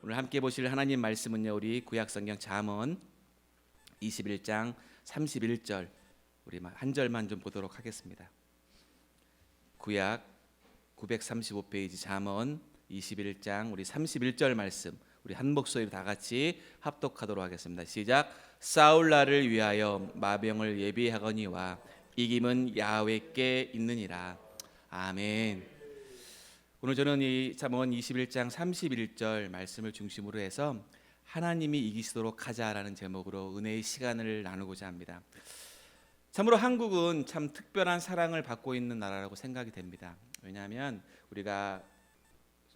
오늘 함께 보실 하나님 말씀은요, 우리 구약성경 잠언 21장 31절, 우리 한 절만 좀 보도록 하겠습니다. 구약 935페이지 잠언 21장 우리 31절 말씀, 우리 한 목소리로 다 같이 합독하도록 하겠습니다. 시작. 사울 나를 위하여 마병을 예비하거니와 이김은 야훼께 있느니라. 아멘. 오늘 저는 이 잠언 21장 31절 말씀을 중심으로 해서 하나님이 이기시도록 하자라는 제목으로 은혜의 시간을 나누고자 합니다. 참으로 한국은 참 특별한 사랑을 받고 있는 나라라고 생각이 됩니다. 왜냐하면 우리가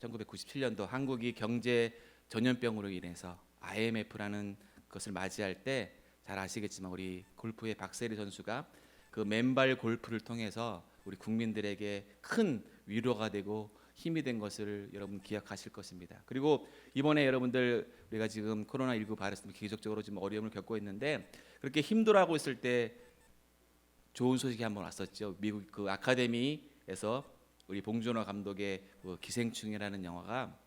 1997년도 한국이 경제 전염병으로 인해서 IMF라는 것을 맞이할 때 잘 아시겠지만 우리 골프의 박세리 선수가 그 맨발 골프를 통해서 우리 국민들에게 큰 위로가 되고 힘이 된 것을 여러분 기억하실 것입니다. 그리고 이번에 여러분들 우리가 지금 코로나19 바이러스 때문에 기적적으로 지금 어려움을 겪고 있는데 그렇게 힘들어하고 있을 때 좋은 소식이 한번 왔었죠. 미국 그 아카데미에서 우리 봉준호 감독의 그 기생충이라는 영화가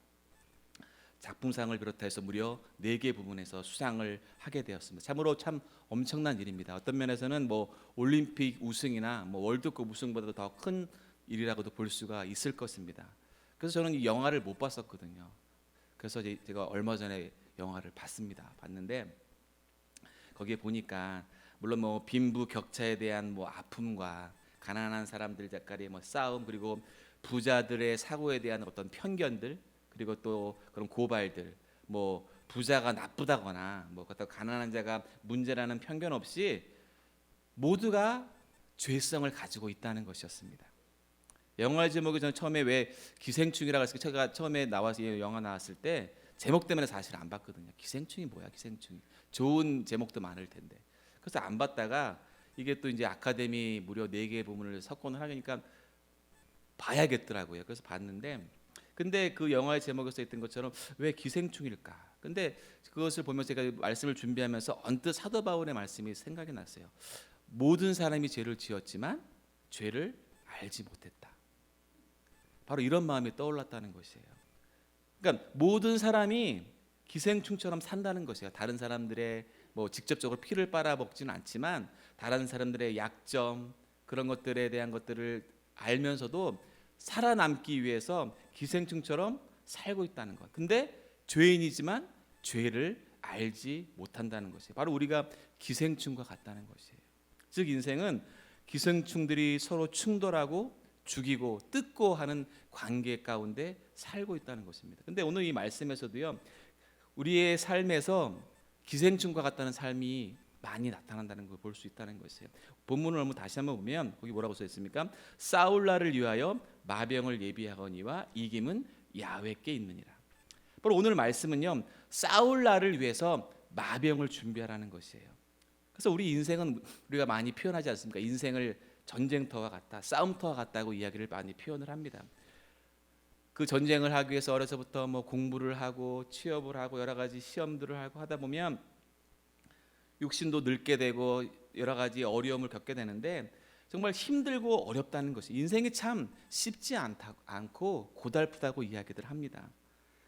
작품상을 비롯해서 무려 4개 부문에서 수상을 하게 되었습니다. 참으로 참 엄청난 일입니다. 어떤 면에서는 뭐 올림픽 우승이나 뭐 월드컵 우승보다도 더 큰 일이라고도 볼 수가 있을 것입니다. 그래서 저는 이 영화를 못 봤었거든요. 그래서 제가 얼마 전에 영화를 봤는데 거기에 보니까 물론 뭐 빈부격차에 대한 뭐 아픔과 가난한 사람들 간의 뭐 싸움, 그리고 부자들의 사고에 대한 어떤 편견들, 그리고 또 그런 고발들, 뭐 부자가 나쁘다거나 뭐 가난한 자가 문제라는 편견 없이 모두가 죄성을 가지고 있다는 것이었습니다. 영화 제목이 저는 처음에 왜 기생충이라고 했을 때 제가 처음에 나와서 이 영화 나왔을 때 제목 때문에 사실 안 봤거든요. 기생충이 뭐야, 기생충이. 좋은 제목도 많을 텐데. 그래서 안 봤다가 이게 또 이제 아카데미 무려 4개 부문을 석권을 하니까 봐야겠더라고요. 그래서 봤는데 근데 그 영화의 제목에 써 있던 것처럼 왜 기생충일까? 근데 그것을 보면서 제가 말씀을 준비하면서 언뜻 사도 바울의 말씀이 생각이 났어요. 모든 사람이 죄를 지었지만 죄를 알지 못했다. 바로 이런 마음이 떠올랐다는 것이에요. 그러니까 모든 사람이 기생충처럼 산다는 것이에요. 다른 사람들의 뭐 직접적으로 피를 빨아먹지는 않지만 다른 사람들의 약점, 그런 것들에 대한 것들을 알면서도 살아남기 위해서 기생충처럼 살고 있다는 것. 근데 죄인이지만 죄를 알지 못한다는 것이에요. 바로 우리가 기생충과 같다는 것이에요. 즉 인생은 기생충들이 서로 충돌하고 죽이고 뜯고 하는 관계 가운데 살고 있다는 것입니다. 근데 오늘 이 말씀에서도요, 우리의 삶에서 기생충과 같다는 삶이 많이 나타난다는 걸 볼 수 있다는 것이에요. 본문을 한번 다시 한번 보면 거기 뭐라고 써 있습니까? 사울 나를 위하여 마병을 예비하거니와 이김은 야훼께 있느니라. 바로 오늘 말씀은요, 사울 나를 위해서 마병을 준비하라는 것이에요. 그래서 우리 인생은 우리가 많이 표현하지 않습니까? 인생을 전쟁터와 같다, 싸움터와 같다고 이야기를 많이 표현을 합니다. 그 전쟁을 하기 위해서 어려서부터 뭐 공부를 하고 취업을 하고 여러 가지 시험들을 하고 하다 보면 육신도 늙게 되고 여러 가지 어려움을 겪게 되는데 정말 힘들고 어렵다는 것이, 인생이 참 쉽지 않고 고달프다고 이야기들 합니다.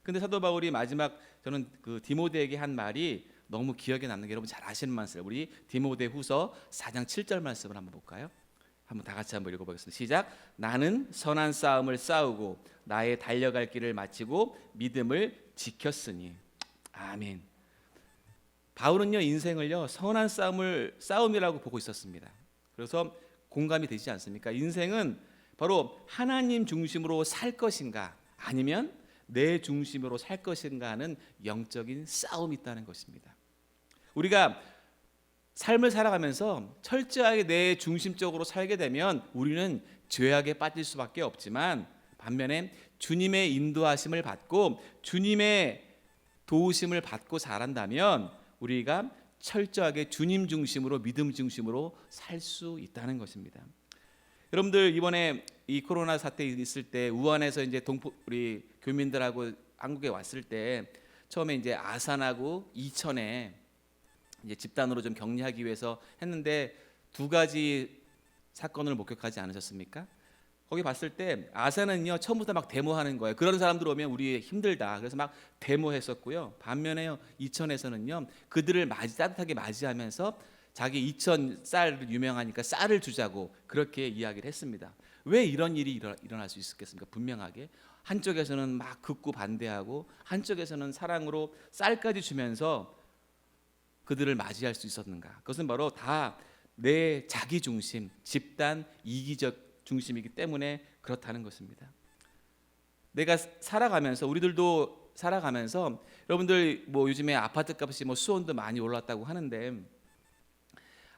근데 사도 바울이 마지막 저는 그 디모데에게 한 말이 너무 기억에 남는 게 여러분 잘 아시는 말씀, 우리 디모데후서 4장 7절 말씀을 한번 볼까요? 한번 다 같이 한번 읽어보겠습니다. 시작. 나는 선한 싸움을 싸우고 나의 달려갈 길을 마치고 믿음을 지켰으니. 아멘. 바울은요, 인생을요 선한 싸움이라고 보고 있었습니다. 그래서 공감이 되지 않습니까? 인생은 바로 하나님 중심으로 살 것인가 아니면 내 중심으로 살 것인가 하는 영적인 싸움이 있다는 것입니다. 우리가 삶을 살아가면서 철저하게 내 중심적으로 살게 되면 우리는 죄악에 빠질 수밖에 없지만, 반면에 주님의 인도하심을 받고 주님의 도우심을 받고 자란다면 우리가 철저하게 주님 중심으로, 믿음 중심으로 살 수 있다는 것입니다. 여러분들 이번에 이 코로나 사태 있을 때 우한에서 이제 우리 교민들하고 한국에 왔을 때 처음에 이제 아산하고 이천에 이제 집단으로 좀 격리하기 위해서 했는데 2가지 사건을 목격하지 않으셨습니까? 거기 봤을 때 아산은요 처음부터 막 데모하는 거예요. 그런 사람들 오면 우리 힘들다. 그래서 막 데모했었고요. 반면에요 이천에서는요 그들을 따뜻하게 맞이하면서 자기 이천 쌀 유명하니까 쌀을 주자고 그렇게 이야기를 했습니다. 왜 이런 일이 일어날 수 있었겠습니까? 분명하게 한쪽에서는 막 극구 반대하고 한쪽에서는 사랑으로 쌀까지 주면서 그들을 맞이할 수 있었는가? 그것은 바로 다 내 자기 중심, 집단 이기적 중심이기 때문에 그렇다는 것입니다. 내가 살아가면서 우리들도 살아가면서 여러분들 뭐 요즘에 아파트 값이 뭐 수원도 많이 올랐다고 하는데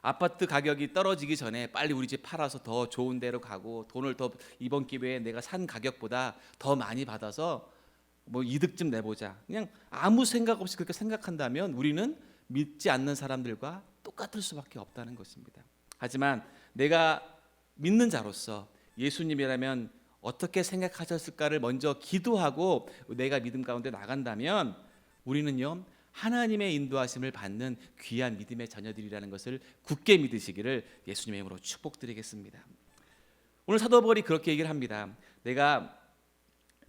아파트 가격이 떨어지기 전에 빨리 우리 집 팔아서 더 좋은 데로 가고 돈을 더 이번 기회에 내가 산 가격보다 더 많이 받아서 뭐 이득 좀 내보자. 그냥 아무 생각 없이 그렇게 생각한다면 우리는 믿지 않는 사람들과 똑같을 수밖에 없다는 것입니다. 하지만 내가 믿는 자로서 예수님이라면 어떻게 생각하셨을까를 먼저 기도하고 내가 믿음 가운데 나간다면 우리는요 하나님의 인도하심을 받는 귀한 믿음의 자녀들이라는 것을 굳게 믿으시기를 예수님의 이름으로 축복드리겠습니다. 오늘 사도 바울이 그렇게 얘기를 합니다. 내가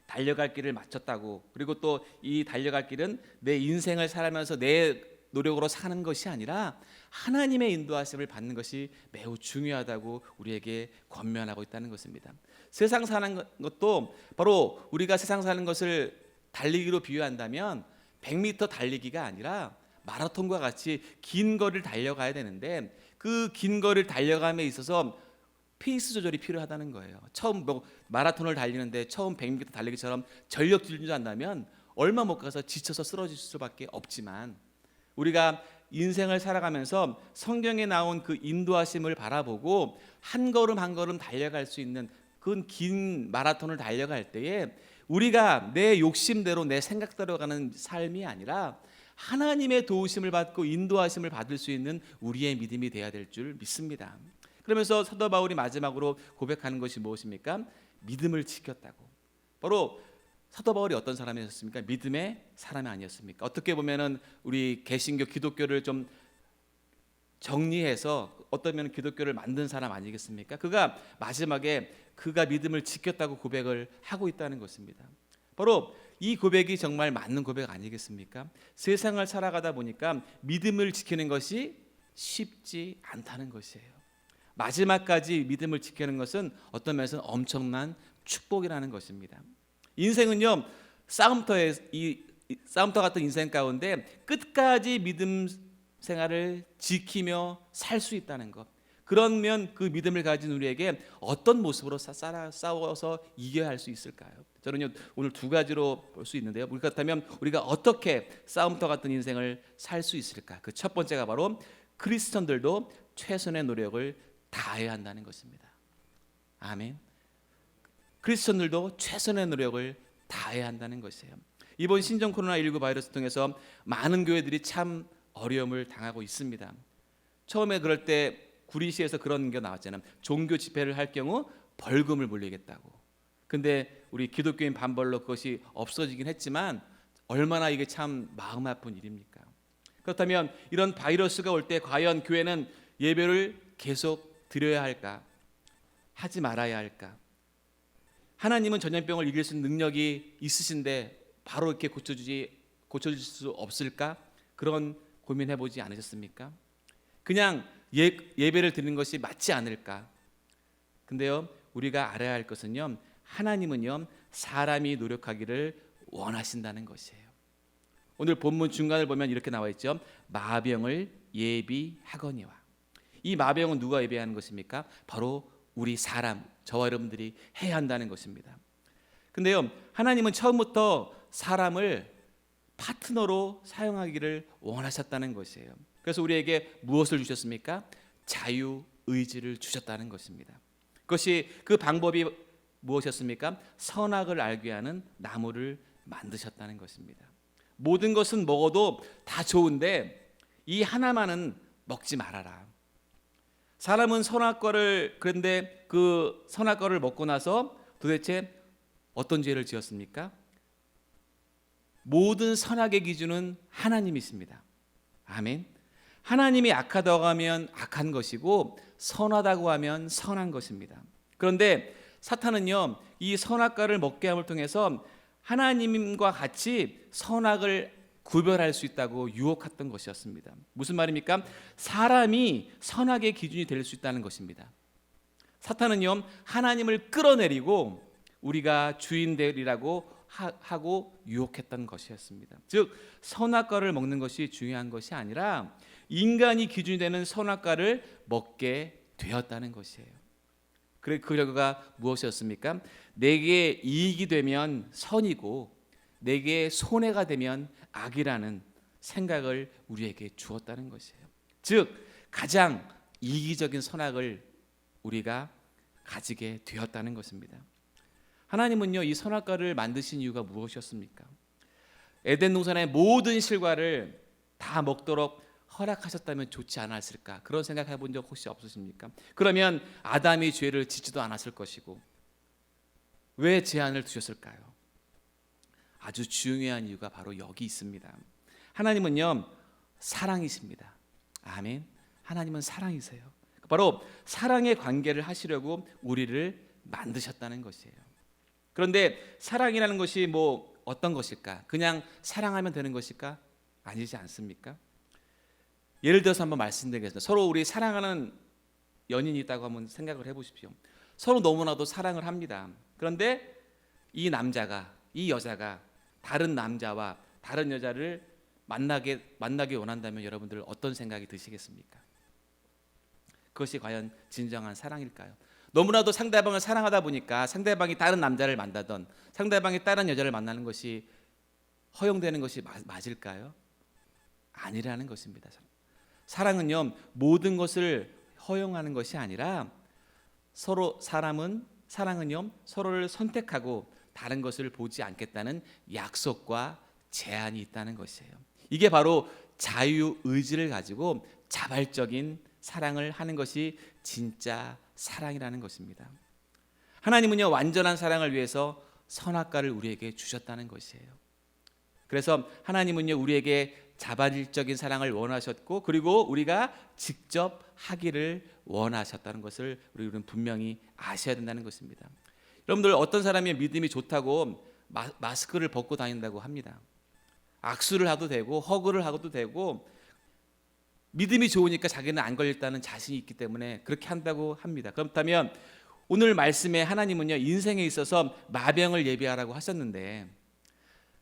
달려갈 길을 마쳤다고, 그리고 또 이 달려갈 길은 내 인생을 살아면서 내 노력으로 사는 것이 아니라 하나님의 인도하심을 받는 것이 매우 중요하다고 우리에게 권면하고 있다는 것입니다. 세상 사는 것도 바로 우리가 세상 사는 것을 달리기로 비유한다면 100m 달리기가 아니라 마라톤과 같이 긴 거리를 달려가야 되는데 그 긴 거리를 달려감에 있어서 페이스 조절이 필요하다는 거예요. 처음 뭐 마라톤을 달리는데 처음 100m 달리기처럼 전력 질주한다면 얼마 못 가서 지쳐서 쓰러질 수밖에 없지만 우리가 인생을 살아가면서 성경에 나온 그 인도하심을 바라보고 한 걸음 한 걸음 달려갈 수 있는 그 긴 마라톤을 달려갈 때에 우리가 내 욕심대로 내 생각대로 가는 삶이 아니라 하나님의 도우심을 받고 인도하심을 받을 수 있는 우리의 믿음이 되어야 될 줄 믿습니다. 그러면서 사도 바울이 마지막으로 고백하는 것이 무엇입니까? 믿음을 지켰다고. 바로 사도 바울이 어떤 사람이었습니까? 믿음의 사람이 아니었습니까? 어떻게 보면은 우리 개신교 기독교를 좀 정리해서 어떠면 기독교를 만든 사람 아니겠습니까? 그가 마지막에 그가 믿음을 지켰다고 고백을 하고 있다는 것입니다. 바로 이 고백이 정말 맞는 고백 아니겠습니까? 세상을 살아가다 보니까 믿음을 지키는 것이 쉽지 않다는 것이에요. 마지막까지 믿음을 지키는 것은 어떤 면에서는 엄청난 축복이라는 것입니다. 인생은요 싸움터 같은 인생 가운데 끝까지 믿음 생활을 지키며 살 수 있다는 것, 그러면 그 믿음을 가진 우리에게 어떤 모습으로 싸워서 이겨야 할 수 있을까요? 저는요 오늘 두 가지로 볼 수 있는데요. 그렇다면 우리가 어떻게 싸움터 같은 인생을 살 수 있을까? 그 첫 번째가 바로 크리스천들도 최선의 노력을 다해야 한다는 것입니다. 아멘. 크리스천들도 최선의 노력을 다해야 한다는 것이에요. 이번 신종 코로나19 바이러스 통해서 많은 교회들이 참 어려움을 당하고 있습니다. 처음에 그럴 때 구리시에서 그런 게 나왔잖아요. 종교 집회를 할 경우 벌금을 물리겠다고. 근데 우리 기독교인 반발로 그것이 없어지긴 했지만 얼마나 이게 참 마음 아픈 일입니까? 그렇다면 이런 바이러스가 올 때 과연 교회는 예배를 계속 드려야 할까? 하지 말아야 할까? 하나님은 전염병을 이길 수 있는 능력이 있으신데 바로 이렇게 고쳐줄 수 없을까? 그런 고민해보지 않으셨습니까? 그냥 예배를 드리는 것이 맞지 않을까? 근데요 우리가 알아야 할 것은요 하나님은요 사람이 노력하기를 원하신다는 것이에요. 오늘 본문 중간을 보면 이렇게 나와 있죠. 마병을 예비하거니와. 이 마병은 누가 예비하는 것입니까? 바로 우리 사람, 저와 여러분들이 해야 한다는 것입니다. 근데요 하나님은 처음부터 사람을 파트너로 사용하기를 원하셨다는 것이에요. 그래서 우리에게 무엇을 주셨습니까? 자유의지를 주셨다는 것입니다. 그것이 그 방법이 무엇이었습니까? 선악을 알게 하는 나무를 만드셨다는 것입니다. 모든 것은 먹어도 다 좋은데 이 하나만은 먹지 말아라. 사람은 선악과를, 그런데 그 선악과를 먹고 나서 도대체 어떤 죄를 지었습니까? 모든 선악의 기준은 하나님이십니다. 아멘. 하나님이 악하다고 하면 악한 것이고 선하다고 하면 선한 것입니다. 그런데 사탄은요, 이 선악과를 먹게 함을 통해서 하나님과 같이 선악을 구별할 수 있다고 유혹했던 것이었습니다. 무슨 말입니까? 사람이 선악의 기준이 될 수 있다는 것입니다. 사탄은요, 하나님을 끌어내리고 우리가 주인 되리라고 하고 유혹했던 것이었습니다. 즉 선악과를 먹는 것이 중요한 것이 아니라 인간이 기준이 되는 선악과를 먹게 되었다는 것이에요. 그 결과가 무엇이었습니까? 내게 이익이 되면 선이고 내게 손해가 되면 악이라는 생각을 우리에게 주었다는 것이에요. 즉 가장 이기적인 선악을 우리가 가지게 되었다는 것입니다. 하나님은요, 이 선악과를 만드신 이유가 무엇이었습니까? 에덴 동산의 모든 실과를 다 먹도록 허락하셨다면 좋지 않았을까? 그런 생각 해본 적 혹시 없으십니까? 그러면 아담이 죄를 짓지도 않았을 것이고 왜 제한을 두셨을까요? 아주 중요한 이유가 바로 여기 있습니다. 하나님은요, 사랑이십니다. 아멘. 하나님은 사랑이세요. 바로 사랑의 관계를 하시려고 우리를 만드셨다는 것이에요. 그런데 사랑이라는 것이 뭐 어떤 것일까? 그냥 사랑하면 되는 것일까? 아니지 않습니까? 예를 들어서 한번 말씀드리겠습니다. 서로 우리 사랑하는 연인이 있다고 한번 생각을 해보십시오. 서로 너무나도 사랑을 합니다. 그런데 이 남자가, 이 여자가 다른 남자와 다른 여자를 만나게 원한다면 여러분들 어떤 생각이 드시겠습니까? 그것이 과연 진정한 사랑일까요? 너무나도 상대방을 사랑하다 보니까 상대방이 다른 남자를 만나던 상대방이 다른 여자를 만나는 것이 허용되는 것이 맞을까요? 아니라는 것입니다. 사랑은요, 모든 것을 허용하는 것이 아니라 사랑은요, 서로를 선택하고 다른 것을 보지 않겠다는 약속과 제한이 있다는 것이에요. 이게 바로 자유의지를 가지고 자발적인 사랑을 하는 것이 진짜 사랑이라는 것입니다. 하나님은요, 완전한 사랑을 위해서 선악과를 우리에게 주셨다는 것이에요. 그래서 하나님은요, 우리에게 자발적인 사랑을 원하셨고 그리고 우리가 직접 하기를 원하셨다는 것을 우리는 분명히 아셔야 된다는 것입니다. 여러분들 어떤 사람이 믿음이 좋다고 마스크를 벗고 다닌다고 합니다. 악수를 하도 되고 허그를 하고도 되고 믿음이 좋으니까 자기는 안 걸렸다는 자신이 있기 때문에 그렇게 한다고 합니다. 그렇다면 오늘 말씀에 하나님은요, 인생에 있어서 마병을 예비하라고 하셨는데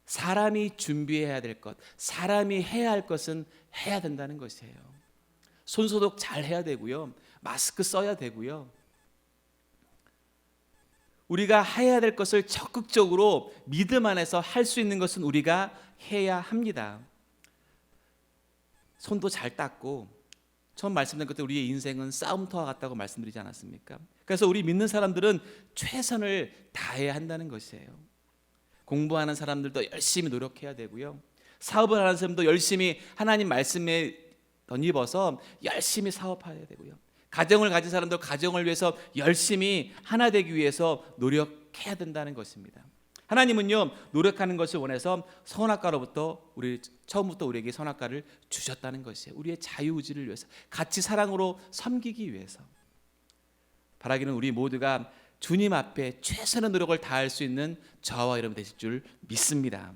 사람이 준비해야 될 것, 사람이 해야 할 것은 해야 된다는 것이에요. 손소독 잘 해야 되고요, 마스크 써야 되고요, 우리가 해야 될 것을 적극적으로 믿음 안에서 할 수 있는 것은 우리가 해야 합니다. 손도 잘 닦고, 처음 말씀드린 것처럼 우리의 인생은 싸움터와 같다고 말씀드리지 않았습니까? 그래서 우리 믿는 사람들은 최선을 다해야 한다는 것이에요. 공부하는 사람들도 열심히 노력해야 되고요, 사업을 하는 사람도 열심히 하나님 말씀에 덧입어서 열심히 사업해야 되고요, 가정을 가진 사람도 가정을 위해서 열심히 하나 되기 위해서 노력해야 된다는 것입니다. 하나님은요, 노력하는 것을 원해서 선악과로부터 처음부터 우리에게 선악과를 주셨다는 것이에요. 우리의 자유의지를 위해서, 같이 사랑으로 섬기기 위해서. 바라기는 우리 모두가 주님 앞에 최선의 노력을 다할 수 있는 저와 여러분 되실 줄 믿습니다.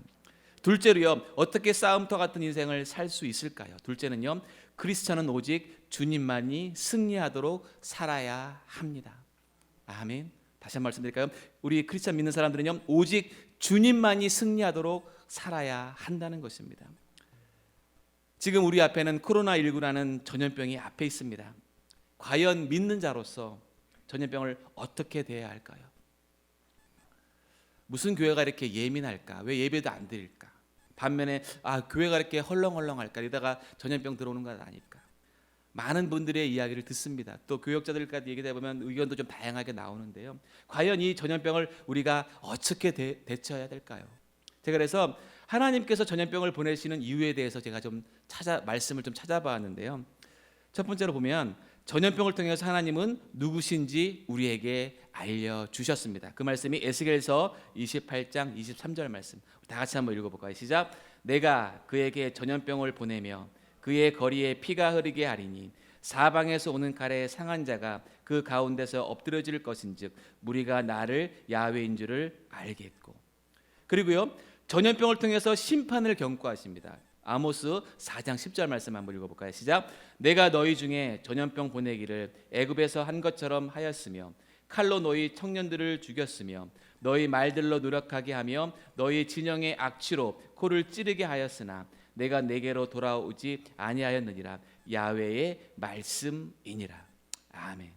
둘째로요, 어떻게 싸움터 같은 인생을 살 수 있을까요? 둘째는요, 크리스천은 오직 주님만이 승리하도록 살아야 합니다. 아멘. 다시 한번 말씀드릴까요? 우리 크리스천 믿는 사람들은요, 오직 주님만이 승리하도록 살아야 한다는 것입니다. 지금 우리 앞에는 코로나19라는 전염병이 앞에 있습니다. 과연 믿는 자로서 전염병을 어떻게 대해야 할까요? 무슨 교회가 이렇게 예민할까? 왜 예배도 안 드릴까? 반면에 교회가 이렇게 헐렁헐렁할까? 이러다가 전염병 들어오는 건 아닐까? 많은 분들의 이야기를 듣습니다. 또 교역자들까지 얘기해 보면 의견도 좀 다양하게 나오는데요. 과연 이 전염병을 우리가 어떻게 대처해야 될까요? 제가 그래서 하나님께서 전염병을 보내시는 이유에 대해서 제가 말씀을 좀 찾아봤는데요. 첫 번째로 보면 전염병을 통해서 하나님은 누구신지 우리에게 알려주셨습니다. 그 말씀이 에스겔서 28장 23절 말씀, 다 같이 한번 읽어볼까요? 시작. 내가 그에게 전염병을 보내며 그의 거리에 피가 흐르게 하리니 사방에서 오는 칼에 상한 자가 그 가운데서 엎드려질 것인즉 무리가 나를 야훼인 줄을 알겠고. 그리고요, 전염병을 통해서 심판을 경고하십니다. 아모스 4장 10절 말씀 한번 읽어볼까요? 시작. 내가 너희 중에 전염병 보내기를 애굽에서 한 것처럼 하였으며 칼로 너희 청년들을 죽였으며 너희 말들로 노력하게 하며 너희 진영의 악취로 코를 찌르게 하였으나 내가 내게로 돌아오지 아니하였느니라. 야훼의 말씀이니라. 아멘.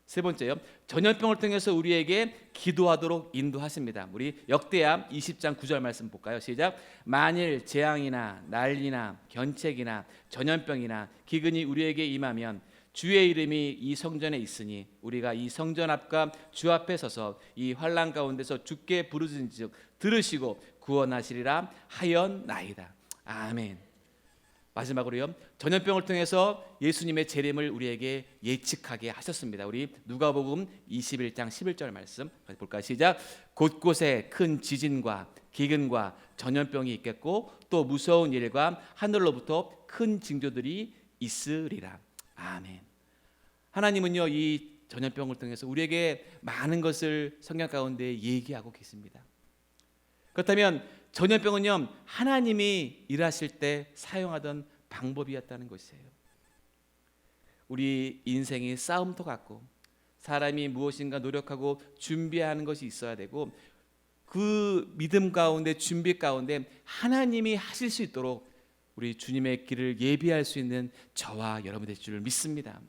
세 번째요, 전염병을 통해서 우리에게 기도하도록 인도하십니다. 우리 역대하 20장 9절 말씀 볼까요? 시작. 만일 재앙이나 난리나 견책이나 전염병이나 기근이 우리에게 임하면 주의 이름이 이 성전에 있으니 우리가 이 성전 앞과 주 앞에 서서 이 환난 가운데서 주께 부르짖은즉 들으시고 구원하시리라 하였나이다. 아멘. 마지막으로요, 전염병을 통해서 예수님의 재림을 우리에게 예측하게 하셨습니다. 우리 누가복음 21장 11절 말씀 볼까요? 시작. 곳곳에 큰 지진과 기근과 전염병이 있겠고 또 무서운 일과 하늘로부터 큰 징조들이 있으리라. 아멘. 하나님은요, 이 전염병을 통해서 우리에게 많은 것을 성경 가운데 얘기하고 계십니다. 그렇다면 전염병은요, 하나님이 일하실 때 사용하던 방법이었다는 것이에요. 우리 인생이 싸움터 같고 사람이 무엇인가 노력하고 준비하는 것이 있어야 되고 그 믿음 가운데 준비 가운데 하나님이 하실 수 있도록 우리 주님의 길을 예비할 수 있는 저와 여러분 될 줄 믿습니다.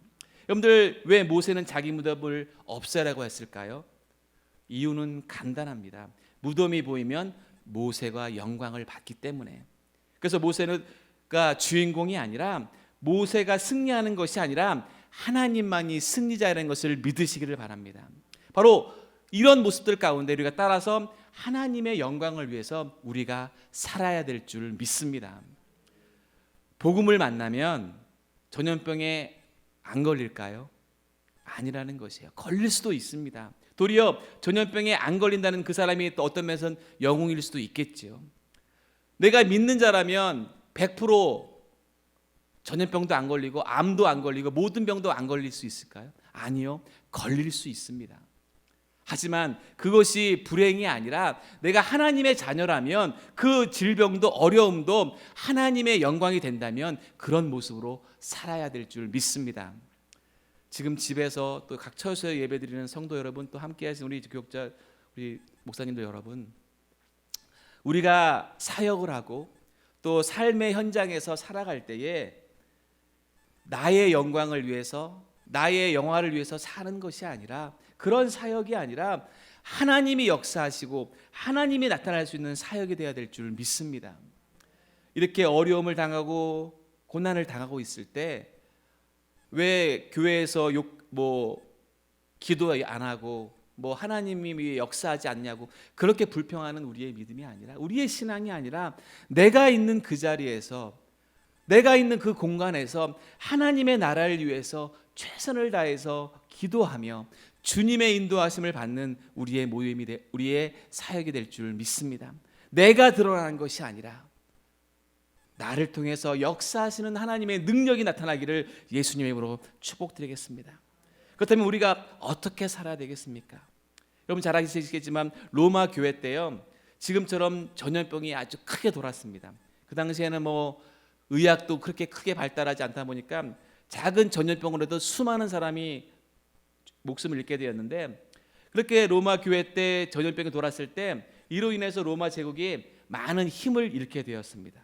여러분들, 왜 모세는 자기 무덤을 없애라고 했을까요? 이유는 간단합니다. 무덤이 보이면 모세가 영광을 받기 때문에. 그래서 모세가 주인공이 아니라 모세가 승리하는 것이 아니라 하나님만이 승리자라는 것을 믿으시기를 바랍니다. 바로 이런 모습들 가운데 우리가 따라서 하나님의 영광을 위해서 우리가 살아야 될 줄 믿습니다. 복음을 만나면 전염병에 안 걸릴까요? 아니라는 것이에요. 걸릴 수도 있습니다. 도리어 전염병에 안 걸린다는 그 사람이 또 어떤 면에서는 영웅일 수도 있겠지요. 내가 믿는 자라면 100% 전염병도 안 걸리고 암도 안 걸리고 모든 병도 안 걸릴 수 있을까요? 아니요. 걸릴 수 있습니다. 하지만 그것이 불행이 아니라 내가 하나님의 자녀라면 그 질병도 어려움도 하나님의 영광이 된다면 그런 모습으로 살아야 될 줄 믿습니다. 지금 집에서 또 각 처소에 예배드리는 성도 여러분, 또 함께 하신 우리 교육자, 우리 목사님들 여러분, 우리가 사역을 하고 또 삶의 현장에서 살아갈 때에 나의 영광을 위해서, 나의 영화를 위해서 사는 것이 아니라, 그런 사역이 아니라 하나님이 역사하시고 하나님이 나타날 수 있는 사역이 되어야 될 줄 믿습니다. 이렇게 어려움을 당하고 고난을 당하고 있을 때 왜 교회에서 기도 안 하고 하나님이 역사하지 않냐고 그렇게 불평하는 우리의 믿음이 아니라, 우리의 신앙이 아니라 내가 있는 그 자리에서, 내가 있는 그 공간에서 하나님의 나라를 위해서 최선을 다해서 기도하며 주님의 인도하심을 받는 우리의 모임이 우리의 사역이 될 줄 믿습니다. 내가 드러나는 것이 아니라 나를 통해서 역사하시는 하나님의 능력이 나타나기를 예수님의 이름으로 축복드리겠습니다. 그렇다면 우리가 어떻게 살아야 되겠습니까? 여러분 잘 아시겠지만 로마 교회 때요, 지금처럼 전염병이 아주 크게 돌았습니다. 그 당시에는 의학도 그렇게 크게 발달하지 않다 보니까 작은 전염병으로도 수많은 사람이 목숨을 잃게 되었는데, 그렇게 로마 교회 때 전염병이 돌았을 때 이로 인해서 로마 제국이 많은 힘을 잃게 되었습니다.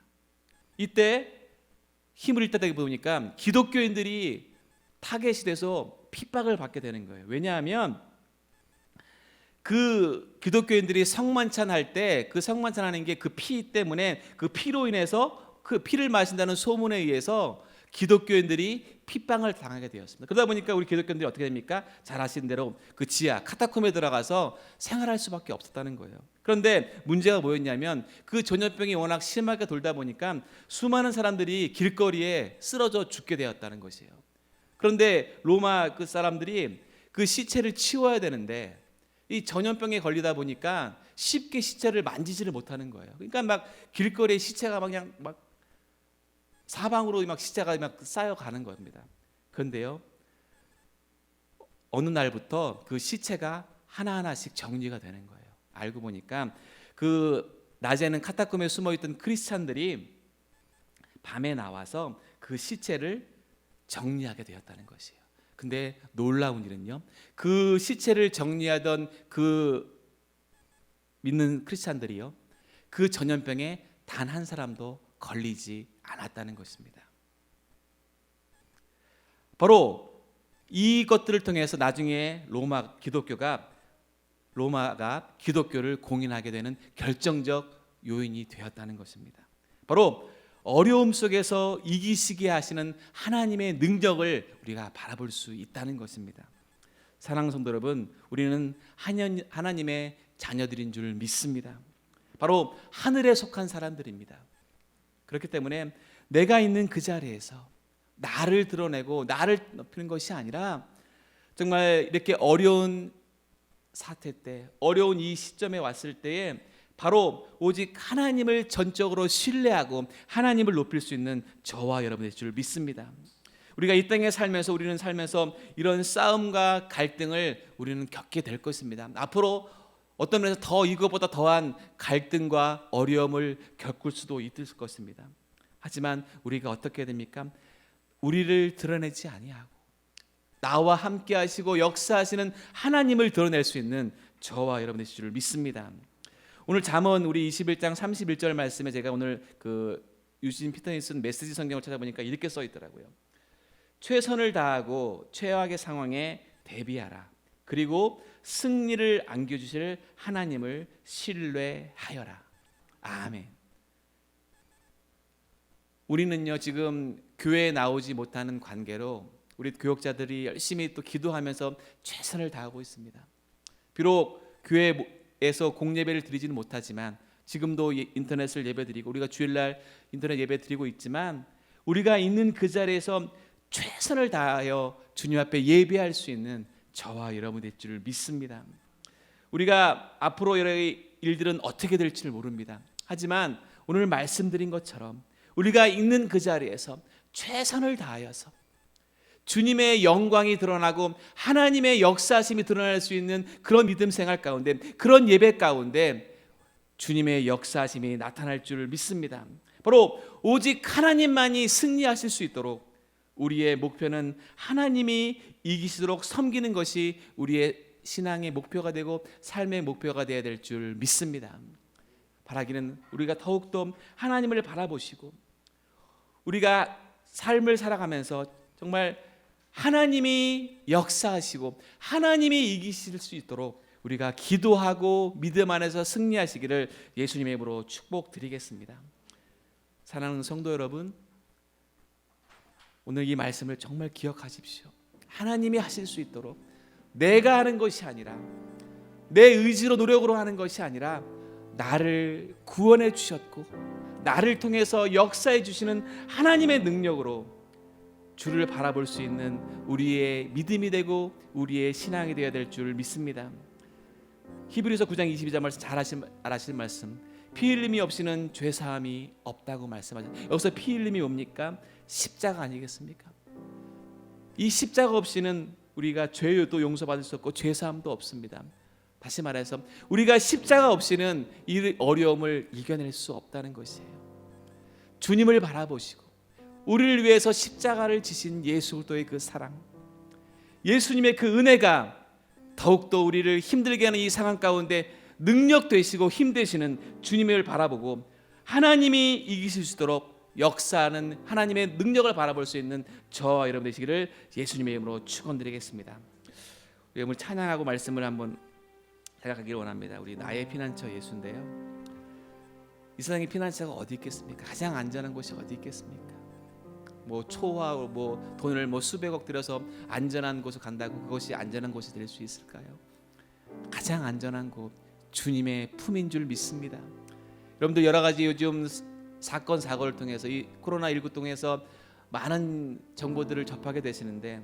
이때 힘을 잃다 보니까 기독교인들이 타겟이 돼서 핍박을 받게 되는 거예요. 왜냐하면 그 기독교인들이 성만찬 할 때 그 성만찬하는 게 그 피 때문에, 그 피로 인해서 그 피를 마신다는 소문에 의해서 기독교인들이 핍박을 당하게 되었습니다. 그러다 보니까 우리 기독교인들이 어떻게 됩니까? 잘 아시는 대로 그 지하 카타콤에 들어가서 생활할 수밖에 없었다는 거예요. 그런데 문제가 뭐였냐면 그 전염병이 워낙 심하게 돌다 보니까 수많은 사람들이 길거리에 쓰러져 죽게 되었다는 것이에요. 그런데 로마 그 사람들이 그 시체를 치워야 되는데 이 전염병에 걸리다 보니까 쉽게 시체를 만지지를 못하는 거예요. 그러니까 막 길거리에 시체가 그냥 사방으로 막 시체가 막 쌓여가는 겁니다. 그런데요, 어느 날부터 그 시체가 하나하나씩 정리가 되는 거예요. 알고 보니까 그 낮에는 카타콤에 숨어있던 크리스찬들이 밤에 나와서 그 시체를 정리하게 되었다는 것이에요. 근데 놀라운 일은요, 그 시체를 정리하던 그 믿는 크리스찬들이요, 그 전염병에 단 한 사람도 걸리지 않았다는 것입니다. 바로 이것들을 통해서 나중에 로마가 기독교를 공인하게 되는 결정적 요인이 되었다는 것입니다. 바로 어려움 속에서 이기시게 하시는 하나님의 능력을 우리가 바라볼 수 있다는 것입니다. 사랑하는 성도 여러분, 우리는 하나님의 자녀들인 줄 믿습니다. 바로 하늘에 속한 사람들입니다. 그렇기 때문에 내가 있는 그 자리에서 나를 드러내고 나를 높이는 것이 아니라 정말 이렇게 어려운 사태 때, 어려운 이 시점에 왔을 때에 바로 오직 하나님을 전적으로 신뢰하고 하나님을 높일 수 있는 저와 여러분의 줄 믿습니다. 우리가 이 땅에 살면서 우리는 살면서 이런 싸움과 갈등을 우리는 겪게 될 것입니다. 앞으로 어떤 면에서 더 이것보다 더한 갈등과 어려움을 겪을 수도 있을 것입니다. 하지만 우리가 어떻게 됩니까? 우리를 드러내지 아니하고 나와 함께 하시고 역사하시는 하나님을 드러낼 수 있는 저와 여러분의 줄을 믿습니다. 오늘 잠언 우리 21장 31절 말씀에 제가 오늘 그 유진 피터니슨 메시지 성경을 찾아보니까 이렇게 써 있더라고요. 최선을 다하고 최악의 상황에 대비하라. 그리고 승리를 안겨주실 하나님을 신뢰하여라. 아멘. 우리는요, 지금 교회에 나오지 못하는 관계로 우리 교역자들이 열심히 또 기도하면서 최선을 다하고 있습니다. 비록 교회에서 공예배를 드리지는 못하지만 지금도 인터넷을 예배드리고 우리가 주일날 인터넷 예배 드리고 있지만 우리가 있는 그 자리에서 최선을 다하여 주님 앞에 예배할 수 있는 저와 여러분 될 줄 믿습니다. 우리가 앞으로 여러 일들은 어떻게 될지를 모릅니다. 하지만 오늘 말씀드린 것처럼 우리가 있는 그 자리에서 최선을 다하여서 주님의 영광이 드러나고 하나님의 역사심이 드러날 수 있는 그런 믿음 생활 가운데, 그런 예배 가운데 주님의 역사심이 나타날 줄 믿습니다. 바로 오직 하나님만이 승리하실 수 있도록 우리의 목표는 하나님이 이기시도록 섬기는 것이 우리의 신앙의 목표가 되고 삶의 목표가 되어야 될 줄 믿습니다. 바라기는 우리가 더욱더 하나님을 바라보시고 우리가 삶을 살아가면서 정말 하나님이 역사하시고 하나님이 이기실 수 있도록 우리가 기도하고 믿음 안에서 승리하시기를 예수님의 이름으로 축복드리겠습니다. 사랑하는 성도 여러분, 오늘 이 말씀을 정말 기억하십시오. 하나님이 하실 수 있도록 내가 하는 것이 아니라 내 의지로 노력으로 하는 것이 아니라 나를 구원해 주셨고 나를 통해서 역사해 주시는 하나님의 능력으로 주를 바라볼 수 있는 우리의 믿음이 되고 우리의 신앙이 되어야 될 줄 믿습니다. 히브리서 9장 22절 말씀 잘 아시는 말씀, 피 흘림이 없이는 죄 사함이 없다고 말씀하죠. 여기서 피 흘림이 뭡니까? 십자가 아니겠습니까? 이 십자가 없이는 우리가 죄도 용서받을 수 없고 죄 사함도 없습니다. 다시 말해서 우리가 십자가 없이는 이 어려움을 이겨낼 수 없다는 것이에요. 주님을 바라보시고 우리를 위해서 십자가를 지신 예수 그리스도의 그 사랑, 예수님의 그 은혜가 더욱더 우리를 힘들게 하는 이 상황 가운데 능력 되시고 힘 되시는 주님을 바라보고 하나님이 이기실 수 있도록 역사하는 하나님의 능력을 바라볼 수 있는 저와 여러분 되시기를 예수님의 이름으로 축원드리겠습니다. 우리 오늘 찬양하고 말씀을 한번 생각하기를 원합니다. 우리 나의 피난처 예수인데요, 이 세상에 피난처가 어디 있겠습니까? 가장 안전한 곳이 어디 있겠습니까? 뭐 초와 뭐 돈을 뭐 수백억 들여서 안전한 곳을 간다고 그것이 안전한 곳이 될 수 있을까요? 가장 안전한 곳 주님의 품인 줄 믿습니다. 여러분들 여러 가지 요즘 사건 사고를 통해서 이 코로나19 통해서 많은 정보들을 접하게 되시는데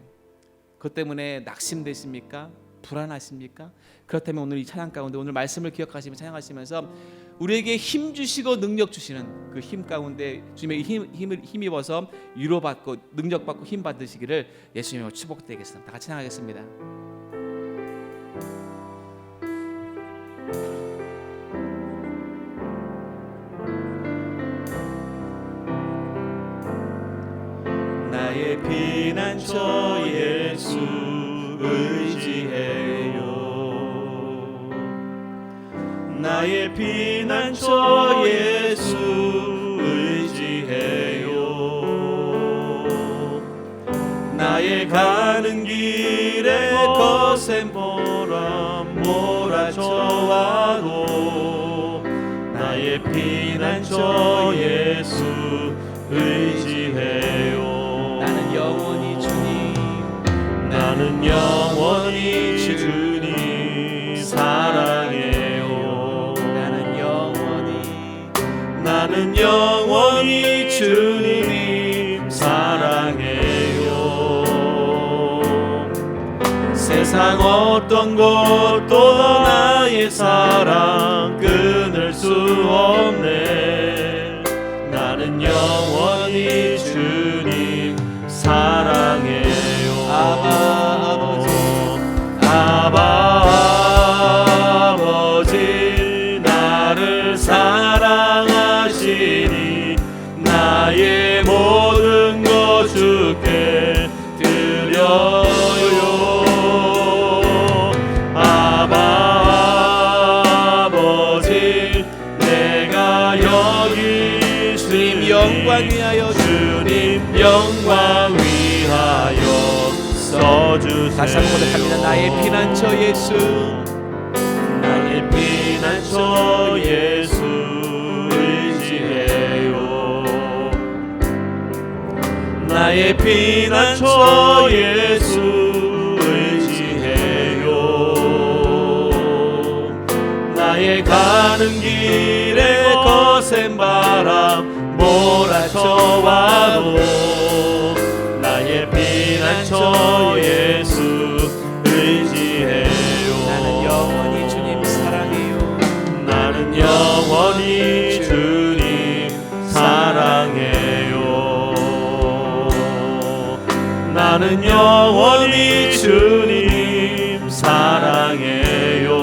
그것 때문에 낙심되십니까? 불안하십니까? 그렇다면 오늘 이 찬양 가운데 오늘 말씀을 기억하시며 찬양하시면서 우리에게 힘 주시고 능력 주시는 그 힘 가운데 주님의 힘을 힘입어서 위로받고 능력받고 힘 받으시기를 예수님으로 축복드리겠습니다. 다 같이 찬양하겠습니다. 나의 피난처 예수 의지해요. 나의 피난처 예수 의지해요. 나의 가는 길에 거센 바람 몰아쳐와도 나의 피난처 예수 의지해요. 나는 영원히 주님, 나는 영원히 주님 사랑해요. 나는 영원히 주님 사랑해요. 세상 어떤 것도 나의 사랑 끊을 수 없네. 나는 영원히 주님 사랑해요. 아버지 나를 사랑하시니 나의 모든 것 주께 드려요. 아버지 내가 여기 주님 영광 위하여 주님 영광 위하여 써주세요. 다시 한번 고백합니다. 나의 피난처 예수, 나의 피난처 예수 의지해요. 나의 피난처 예수 의지해요. 나의 가는 길에 거센 바람 몰아쳐와도 나의 피난처 예수 의지해요. 나는 영원히 주님 사랑해요. 나는 영원히 주님 사랑해요. 나는 영원히 주님 사랑해요.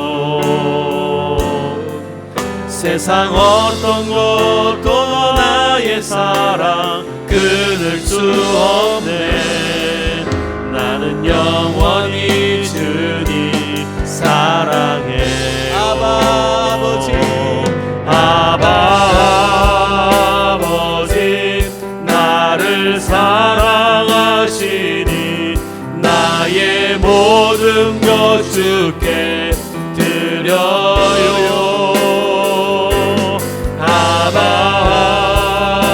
세상 어떤 것도 나의 사랑 끊을 수 없네. 나는 영원히 주님 사랑해요. 아버지 나를 사랑하시니 나의 모든 것 주께 드려요.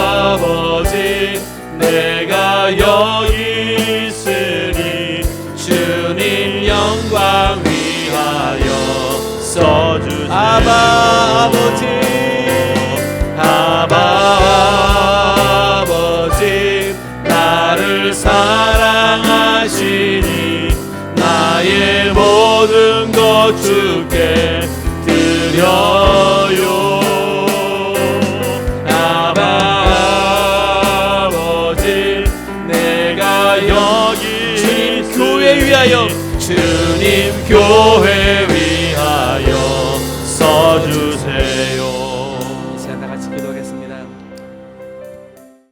아버지 내가 여기 있으니 주님 영광 위하여 써주세요. 아버지 나를 사랑하시니 나의 모든 것 주께 드려요. 아버지 내가 여기 주님 교회 위하여 주님 교회